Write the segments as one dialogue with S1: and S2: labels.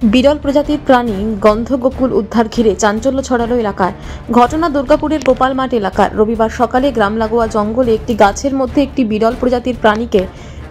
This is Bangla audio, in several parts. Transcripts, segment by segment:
S1: বিরল প্রজাতির প্রাণী গন্ধগোকুল উদ্ধার ঘিরে চাঞ্চল্য ছড়ালো এলাকায়। ঘটনা দুর্গাপুরের গোপালমাঠ এলাকার। রবিবার সকালে গ্রাম লাগোয়া জঙ্গলে একটি গাছের মধ্যে একটি বিরল প্রজাতির প্রাণীকে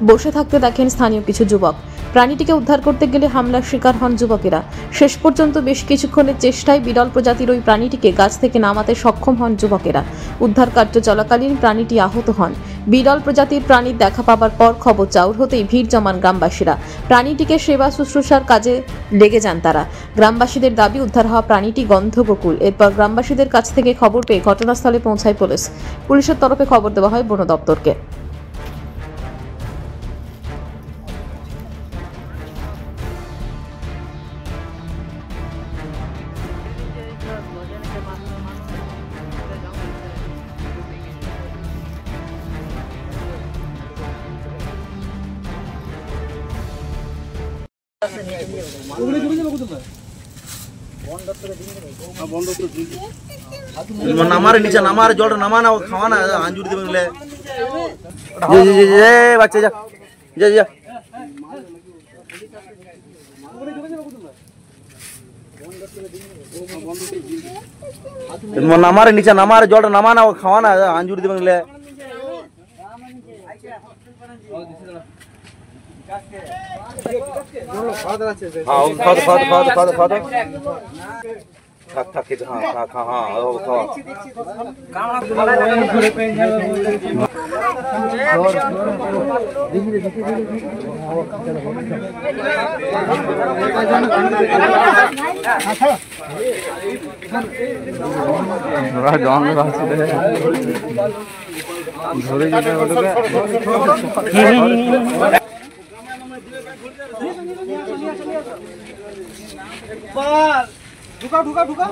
S1: বসে থাকতে দেখেন স্থানীয় কিছু যুবক। প্রাণীটিকে উদ্ধার করতে গেলে হামলার শিকার হন যুবকেরা। শেষ পর্যন্ত বেশ কিছুক্ষণের চেষ্টায় বিরল প্রজাতির ওই প্রাণীটিকে গাছ থেকে নামাতে সক্ষম হন যুবকেরা। উদ্ধার কার্য চলাকালীন প্রাণীটি আহত হন। বিরল প্রজাতির প্রাণীর দেখা পাবার পর খবর চাউর হতেই ভিড় জমান গ্রামবাসীরা। প্রাণীটিকে সেবা শুশ্রূষার কাজে লেগে যান তারা। গ্রামবাসীদের দাবি উদ্ধার হওয়া প্রাণীটি গন্ধগোকুল। এরপর গ্রামবাসীদের কাছ থেকে খবর পেয়ে ঘটনাস্থলে পৌঁছায় পুলিশ। পুলিশের তরফে খবর দেওয়া হয় বন দপ্তরকে।
S2: নামারে নিচে নামারে জলটা নামা না খাওয়া না আঞ্জুরি দেবে বলে বাচ্চা যা যা যা নামারে নিচে নামারে জলটা নামা না খাওয়া না আঞ্জুরি দেবে বলে থাক থাক হ্যাঁ খা হ্যাঁ খাওয়া ধরে যেতে ঢুকাও ঢুকাও ঢুকাও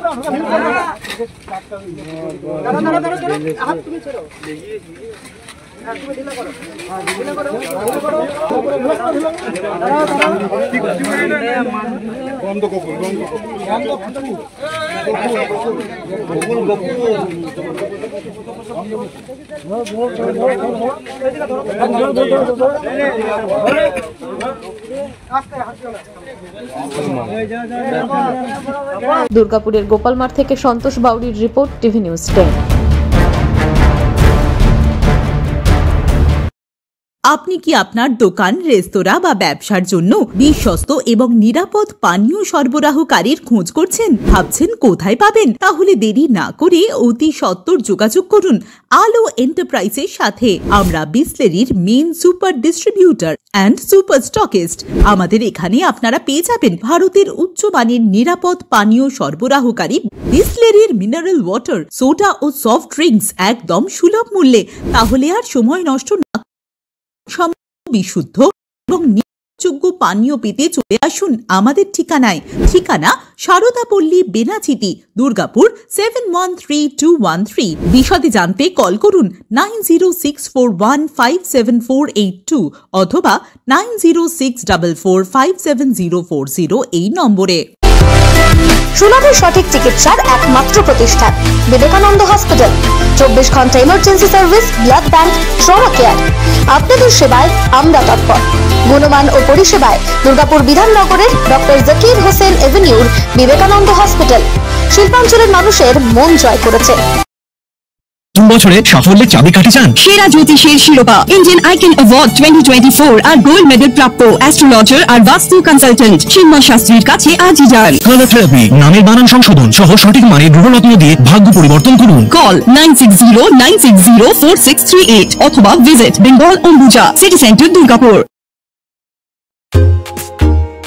S1: দুর্গাপুরের গোপালমাঠ থেকে সন্তোষ বাউরির রিপোর্ট, টিভি নিউজ 10।
S3: আপনি কি আপনার দোকান, রেস্তোরাঁ বা ব্যবসার জন্য বিশ্বস্ত এবং নিরাপদ পানীয় সরবরাহকারীর খোঁজ করছেন? ভাবছেন কোথায় পাবেন? তাহলে দেরি না করে অতি সত্বর যোগাযোগ করুন আলো এন্টারপ্রাইজের সাথে। আমরা বিসলেরির main super distributor and super stockist. আমাদের এখানে আপনারা পেয়ে যাবেন ভারতের উচ্চমানের নিরাপদ পানীয় সরবরাহকারী বিসলেরির মিনারেল ওয়াটার, সোডা ও সফট ড্রিঙ্কস একদম সুলভ মূল্যে। তাহলে আর সময় নষ্ট না বিশুদ্ধ এবং নির্ভরযোগ্য পানীয় পেতে চলে আসুন আমাদের ঠিকানায়। ঠিকানা সারদাপল্লী, বেনাচিটি, দুর্গাপুর 713213। বিশদে জানতে কল করুন 9064157482 অথবা 9064457040 এই নম্বরে।
S4: সুলভ সঠিক চিকিৎসার একমাত্র প্রতিষ্ঠান বিবেকানন্দ হসপিটাল। 24 ঘন্টা emergency service, blood bank, trauma care. আপনাদের সেবায় আমরা তৎপর। গুণমান ও পরিষেবায় দুর্গাপুর বিধাননগরের ডক্টর জাকির হোসেন এভিনিউর বিবেকানন্দ হসপিটাল শিল্পাঞ্চলের মানুষের মন জয় করেছে।
S5: 2 বছরে সাফল্যের চাবিকাঠি চান?
S3: সেরা জ্যোতিষের শিরোপা, ইন্ডিয়ান আইকন অ্যাওয়ার্ড 2024 আর গোল্ড মেডেল প্রাপ্ত অ্যাস্ট্রোলজার আর বাস্তু কনসালটেন্ট চিন্ময় শাস্ত্রীর কাছে আজই যান।
S5: কালার থেরাপি, নামের বানান সংশোধন সহ সঠিক মানের গ্রহরত্ন দিয়ে ভাগ্য পরিবর্তন করুন।
S3: কল 9609604638 অথবা visit Bengal Ambuja city centre, Durgapur.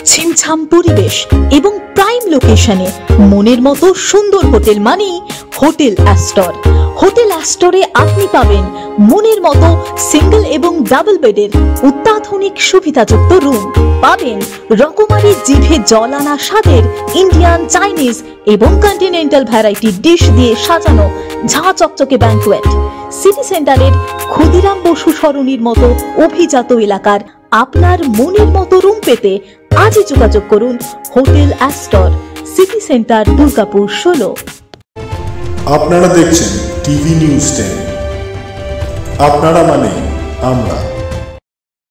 S3: ছিমছাম পরিবেশ এবং প্রাইম লোকেশনে মনের মতো সুন্দর হোটেল মানেই হোটেল অ্যাস্টর। হোটেল অ্যাস্টরে আপনি পাবেন মনের মতো সিঙ্গেল এবং ডাবল বেডের অত্যাধুনিক সুবিধাযুক্ত রুম। পাবেন রকমারি জিভে জল আনা স্বাদের ইন্ডিয়ান, চাইনিজ এবং কন্টিনেন্টাল ভ্যারাইটি ডিশ দিয়ে সাজানো ঝাঁ চকচকে ব্যাংকুয়েট। সিটি সেন্টারের ক্ষুদিরাম বসু সরণির মতো অভিজাত এলাকার আপনার মনের মতো রুম পেতে আজই যোগাযোগ করুন hotel Astor, city centre, Durgapur 16।
S6: আপনারা দেখছেন টিভি নিউজ 10। আপনারা মানে আমরা।